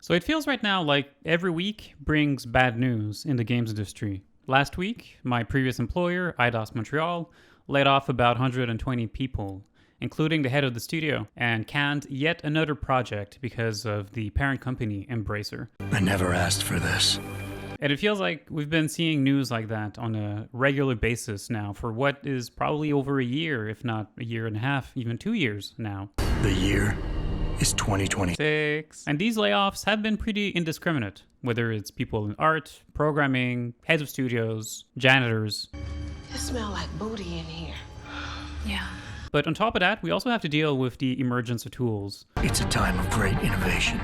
So it feels right now like every week brings bad news in the games industry. Last week, my previous employer, Eidos Montreal, laid off about 120 people, including the head of the studio, and canned yet another project because of the parent company, Embracer. I never asked for this. And it feels like we've been seeing news like that on a regular basis now for what is probably over a year, if not a year and a half, even 2 years now. The year is 2026. And these layoffs have been pretty indiscriminate, whether it's people in art, programming, heads of studios, janitors. It smells like booty in here. Yeah. But on top of that, we also have to deal with the emergence of tools. It's a time of great innovation.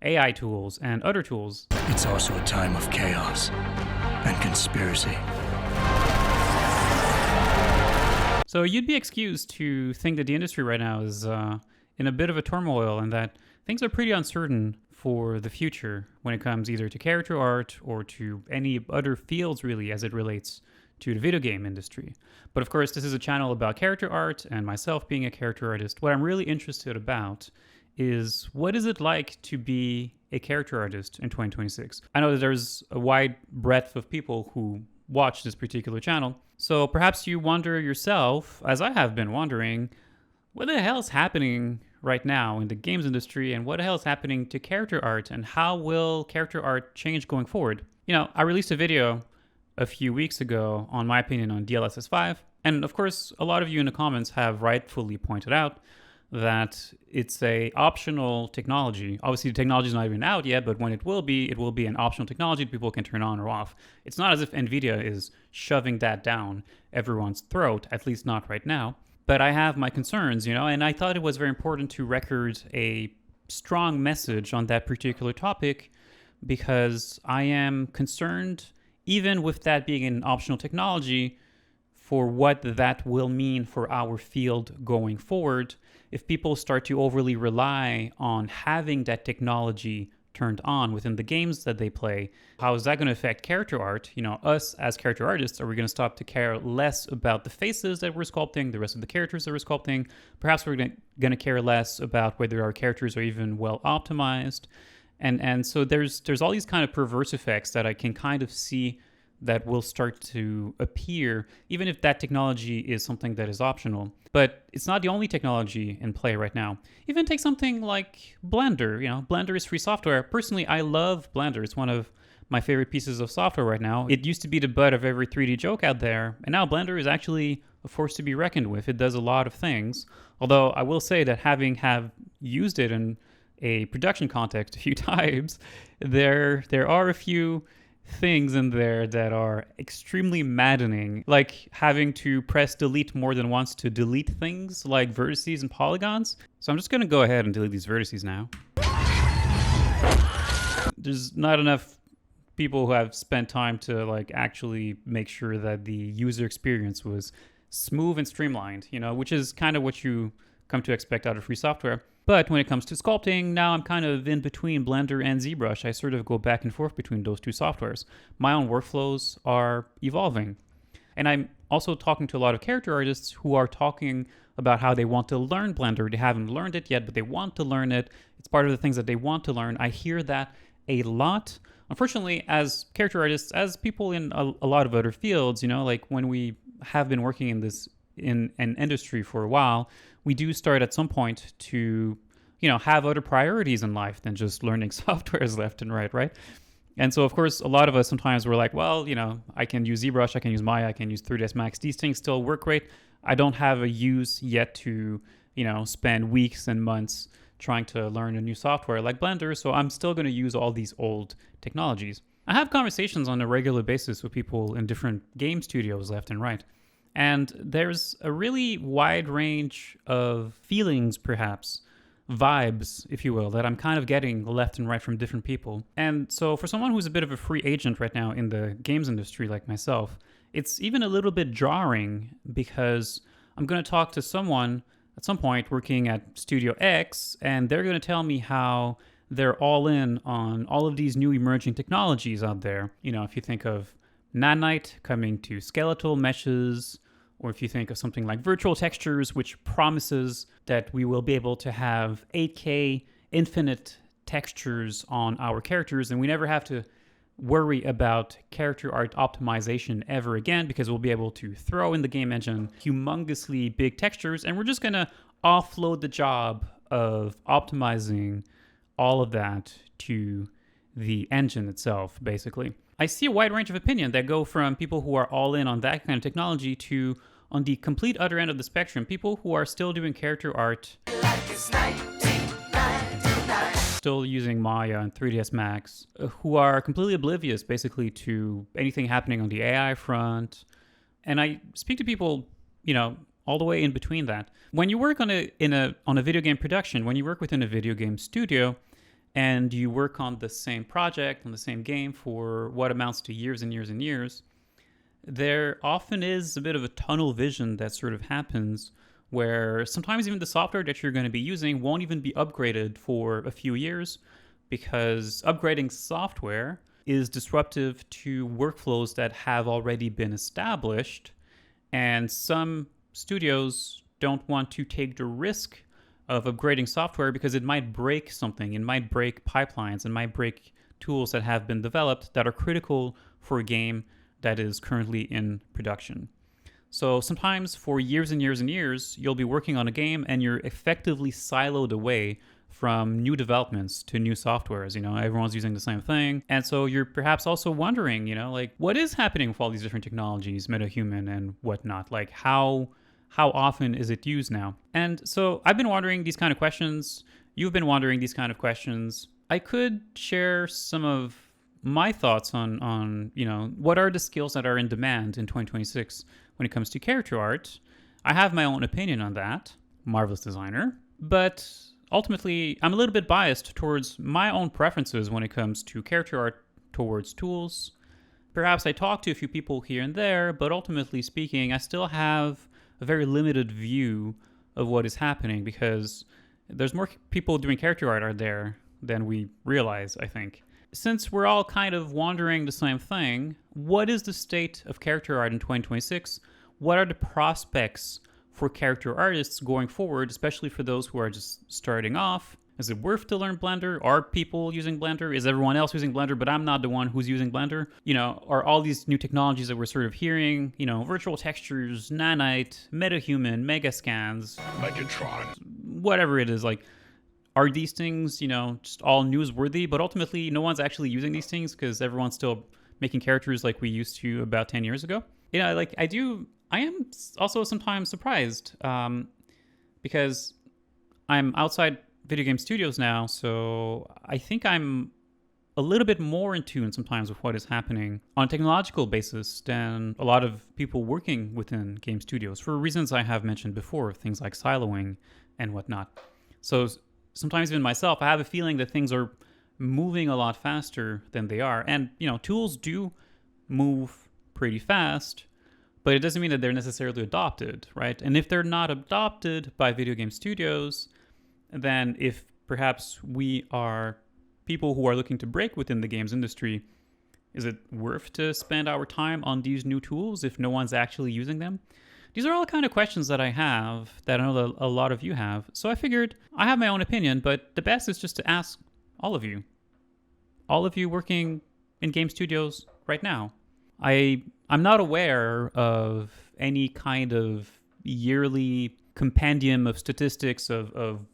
AI tools and other tools. It's also a time of chaos and conspiracy. So you'd be excused to think that the industry right now is in a bit of a turmoil and that things are pretty uncertain for the future when it comes either to character art or to any other fields really as it relates to the video game industry. But of course, this is a channel about character art and myself being a character artist. What I'm really interested about is what is it like to be a character artist in 2026? I know that there's a wide breadth of people who watch this particular channel. So perhaps you wonder yourself, as I have been wondering, what the hell is happening right now in the games industry and what the hell is happening to character art and how will character art change going forward? You know, I released a video a few weeks ago on my opinion on DLSS 5. And of course, a lot of you in the comments have rightfully pointed out that it's a optional technology. Obviously, the technology is not even out yet, but when it will be an optional technology that people can turn on or off. It's not as if NVIDIA is shoving that down everyone's throat, at least not right now. But I have my concerns, and I thought it was very important to record a strong message on that particular topic because I am concerned, even with that being an optional technology, for what that will mean for our field going forward if people start to overly rely on having that technology turned on within the games that they play. How is that going to affect character art? Us as character artists, are we going to stop to care less about the faces that we're sculpting, the rest of the characters that we're sculpting? Perhaps we're going to care less about whether our characters are even well optimized. And so there's all these kind of perverse effects that I can kind of see that will start to appear, even if that technology is something that is optional. But it's not the only technology in play right now. Even take something like Blender. Blender is free software. Personally, I love Blender. It's one of my favorite pieces of software right now. It used to be the butt of every 3D joke out there, and now Blender is actually a force to be reckoned with. It does a lot of things. Although I will say that having used it in a production context a few times, there are a few things in there that are extremely maddening, like having to press delete more than once to delete things like vertices and polygons. So I'm just going to go ahead and delete these vertices now. There's not enough people who have spent time to actually make sure that the user experience was smooth and streamlined, which is kind of what you come to expect out of free software. But when it comes to sculpting, now I'm kind of in between Blender and ZBrush. I sort of go back and forth between those two softwares. My own workflows are evolving. And I'm also talking to a lot of character artists who are talking about how they want to learn Blender. They haven't learned it yet, but they want to learn it. It's part of the things that they want to learn. I hear that a lot. Unfortunately, as character artists, as people in a lot of other fields, when we have been working in an industry for a while, we do start at some point to, have other priorities in life than just learning softwares left and right? And so, of course, a lot of us sometimes we're like, well, I can use ZBrush, I can use Maya, I can use 3ds Max. These things still work great. I don't have a use yet to, spend weeks and months trying to learn a new software like Blender, so I'm still going to use all these old technologies. I have conversations on a regular basis with people in different game studios left and right. And there's a really wide range of feelings, perhaps, vibes, if you will, that I'm kind of getting left and right from different people. And so for someone who's a bit of a free agent right now in the games industry like myself, it's even a little bit jarring because I'm going to talk to someone at some point working at Studio X, and they're going to tell me how they're all in on all of these new emerging technologies out there. If you think of Nanite coming to skeletal meshes, or if you think of something like virtual textures, which promises that we will be able to have 8K infinite textures on our characters, and we never have to worry about character art optimization ever again, because we'll be able to throw in the game engine humongously big textures, and we're just going to offload the job of optimizing all of that to the engine itself, basically. I see a wide range of opinion that go from people who are all in on that kind of technology to, on the complete other end of the spectrum, people who are still doing character art, still using Maya and 3ds Max, who are completely oblivious basically to anything happening on the AI front. And I speak to people, all the way in between that. When you work on a video game production, when you work within a video game studio, and you work on the same project, on the same game for what amounts to years and years and years, there often is a bit of a tunnel vision that sort of happens, where sometimes even the software that you're going to be using won't even be upgraded for a few years, because upgrading software is disruptive to workflows that have already been established, and some studios don't want to take the risk of upgrading software because it might break something. It might break pipelines. It might break tools that have been developed that are critical for a game that is currently in production. So sometimes for years and years and years, you'll be working on a game and you're effectively siloed away from new developments to new softwares. Everyone's using the same thing. And so you're perhaps also wondering, what is happening with all these different technologies, Metahuman and whatnot? Like how often is it used now? And so I've been wondering these kind of questions. You've been wondering these kind of questions. I could share some of my thoughts on what are the skills that are in demand in 2026 when it comes to character art. I have my own opinion on that, marvelous designer, but ultimately I'm a little bit biased towards my own preferences when it comes to character art towards tools. Perhaps I talk to a few people here and there, but ultimately speaking, I still have a very limited view of what is happening, because there's more people doing character art out there than we realize, I think. Since we're all kind of wondering the same thing, what is the state of character art in 2026? What are the prospects for character artists going forward, especially for those who are just starting off? Is it worth to learn Blender? Are people using Blender? Is everyone else using Blender, but I'm not the one who's using Blender? Are all these new technologies that we're sort of hearing, virtual textures, Nanite, Metahuman, Megascans, Megatron, whatever it is, are these things, just all newsworthy? But ultimately, no one's actually using these things because everyone's still making characters like we used to about 10 years ago. I am also sometimes surprised because I'm outside video game studios now, so I think I'm a little bit more in tune sometimes with what is happening on a technological basis than a lot of people working within game studios, for reasons I have mentioned before, things like siloing and whatnot. So sometimes even myself, I have a feeling that things are moving a lot faster than they are. And, tools do move pretty fast, but it doesn't mean that they're necessarily adopted, right? And if they're not adopted by video game studios, then if perhaps we are people who are looking to break within the games industry, is it worth to spend our time on these new tools if no one's actually using them? These are all kind of questions that I have, that I know that a lot of you have. So I figured I have my own opinion, but the best is just to ask all of you working in game studios right now. I'm not aware of any kind of yearly compendium of statistics of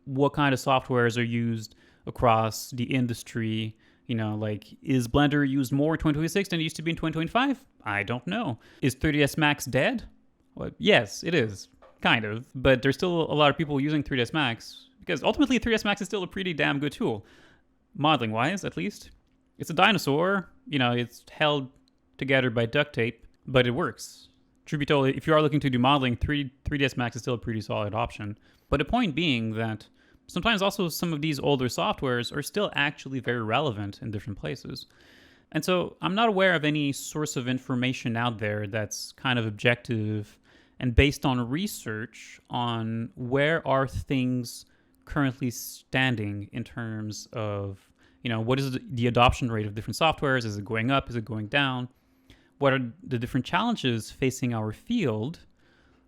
what kind of softwares are used across the industry. Is Blender used more in 2026 than it used to be in 2025? I don't know. Is 3ds Max dead? Well, yes, it is, kind of, but there's still a lot of people using 3ds Max, because ultimately 3ds Max is still a pretty damn good tool, modeling-wise, at least. It's a dinosaur, it's held together by duct tape, but it works. Truth be told, if you are looking to do modeling, 3ds Max is still a pretty solid option. But the point being that sometimes also some of these older softwares are still actually very relevant in different places. And so I'm not aware of any source of information out there that's kind of objective and based on research on where are things currently standing in terms of, what is the adoption rate of different softwares? Is it going up? Is it going down? What are the different challenges facing our field?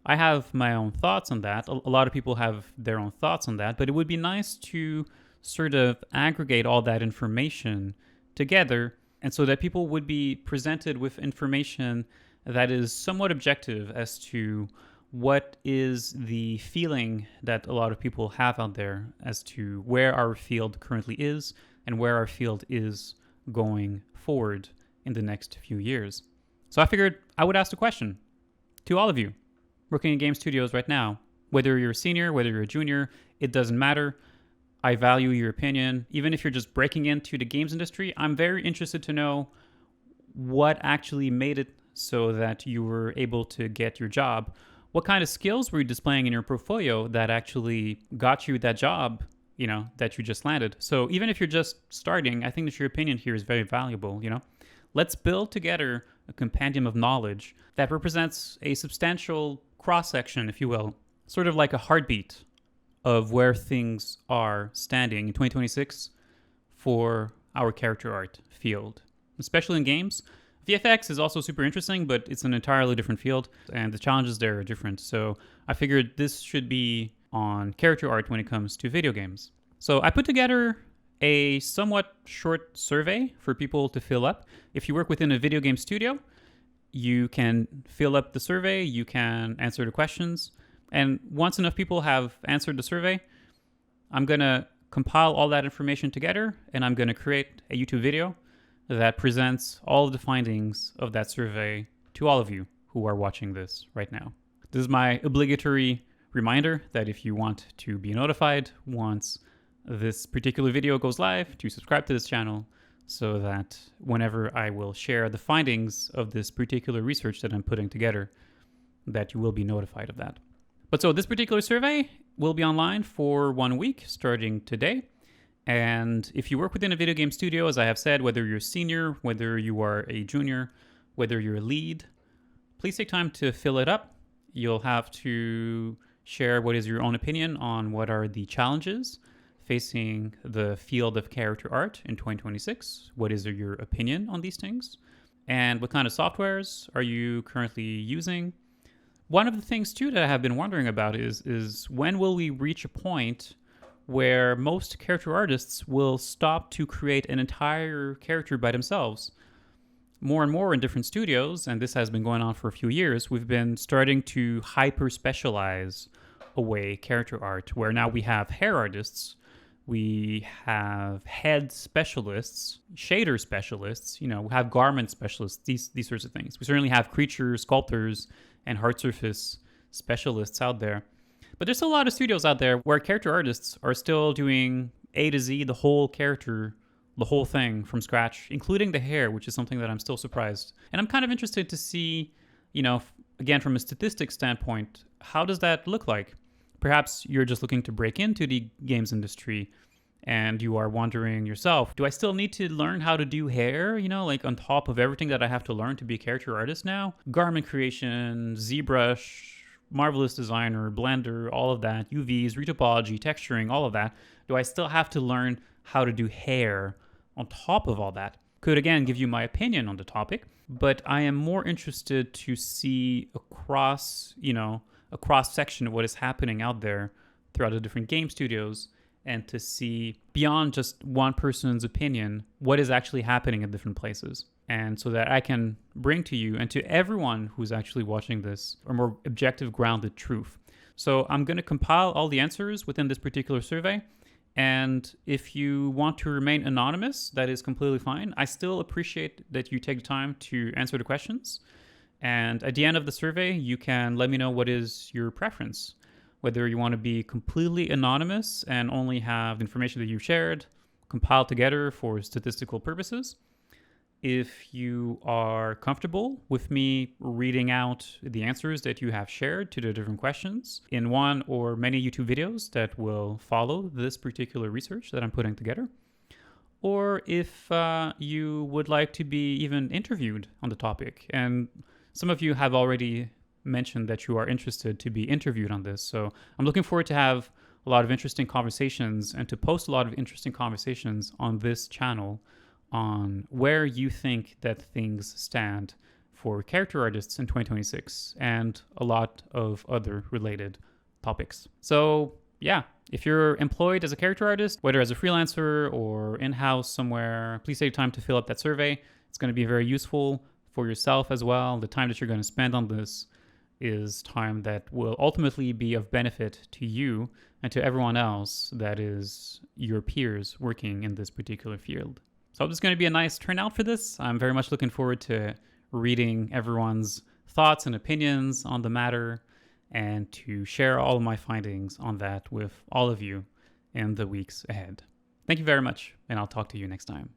I have my own thoughts on that. A lot of people have their own thoughts on that, but it would be nice to sort of aggregate all that information together, and so that people would be presented with information that is somewhat objective as to what is the feeling that a lot of people have out there as to where our field currently is and where our field is going forward in the next few years. So I figured I would ask the question to all of you working in game studios right now. Whether you're a senior, whether you're a junior, it doesn't matter. I value your opinion. Even if you're just breaking into the games industry, I'm very interested to know what actually made it so that you were able to get your job. What kind of skills were you displaying in your portfolio that actually got you that job, that you just landed? So even if you're just starting, I think that your opinion here is very valuable, Let's build together a compendium of knowledge that represents a substantial cross-section, if you will, sort of like a heartbeat of where things are standing in 2026 for our character art field, especially in games. VFX is also super interesting, but it's an entirely different field, and the challenges there are different. So I figured this should be on character art when it comes to video games. So I put together a somewhat short survey for people to fill up. If you work within a video game studio, you can fill up the survey, you can answer the questions, and once enough people have answered the survey, I'm going to compile all that information together, and I'm going to create a YouTube video that presents all of the findings of that survey to all of you who are watching this right now. This is my obligatory reminder that if you want to be notified once this particular video goes live, to subscribe to this channel so that whenever I will share the findings of this particular research that I'm putting together, that you will be notified of that. But so this particular survey will be online for 1 week starting today. And if you work within a video game studio, as I have said, whether you're a senior, whether you are a junior, whether you're a lead, please take time to fill it up. You'll have to share what is your own opinion on what are the challenges facing the field of character art in 2026. What is your opinion on these things? And what kind of softwares are you currently using? One of the things too that I have been wondering about is when will we reach a point where most character artists will stop to create an entire character by themselves? More and more in different studios, and this has been going on for a few years, we've been starting to hyper specialize away character art, where now we have hair artists, we have head specialists, shader specialists, we have garment specialists, these sorts of things. We certainly have creature sculptors and hard surface specialists out there. But there's a lot of studios out there where character artists are still doing A to Z, the whole character, the whole thing from scratch, including the hair, which is something that I'm still surprised. And I'm kind of interested to see, again, from a statistics standpoint, how does that look like? Perhaps you're just looking to break into the games industry and you are wondering yourself, do I still need to learn how to do hair, like on top of everything that I have to learn to be a character artist now? Garment creation, ZBrush, Marvelous Designer, Blender, all of that, UVs, retopology, texturing, all of that. Do I still have to learn how to do hair on top of all that? Could again give you my opinion on the topic, but I am more interested to see across, a cross section of what is happening out there throughout the different game studios, and to see beyond just one person's opinion what is actually happening in different places. And so that I can bring to you and to everyone who's actually watching this a more objective, grounded truth. So I'm going to compile all the answers within this particular survey. And if you want to remain anonymous, that is completely fine. I still appreciate that you take the time to answer the questions. And at the end of the survey, you can let me know what is your preference, whether you want to be completely anonymous and only have the information that you've shared compiled together for statistical purposes. If you are comfortable with me reading out the answers that you have shared to the different questions in one or many YouTube videos that will follow this particular research that I'm putting together, or if you would like to be even interviewed on the topic. And some of you have already mentioned that you are interested to be interviewed on this. So I'm looking forward to have a lot of interesting conversations and to post a lot of interesting conversations on this channel on where you think that things stand for character artists in 2026 and a lot of other related topics. So yeah, if you're employed as a character artist, whether as a freelancer or in-house somewhere, please take time to fill up that survey. It's going to be very useful for yourself as well. The time that you're going to spend on this is time that will ultimately be of benefit to you and to everyone else that is your peers working in this particular field. So I hope it's going to be a nice turnout for this. I'm very much looking forward to reading everyone's thoughts and opinions on the matter and to share all of my findings on that with all of you in the weeks ahead. Thank you very much, and I'll talk to you next time.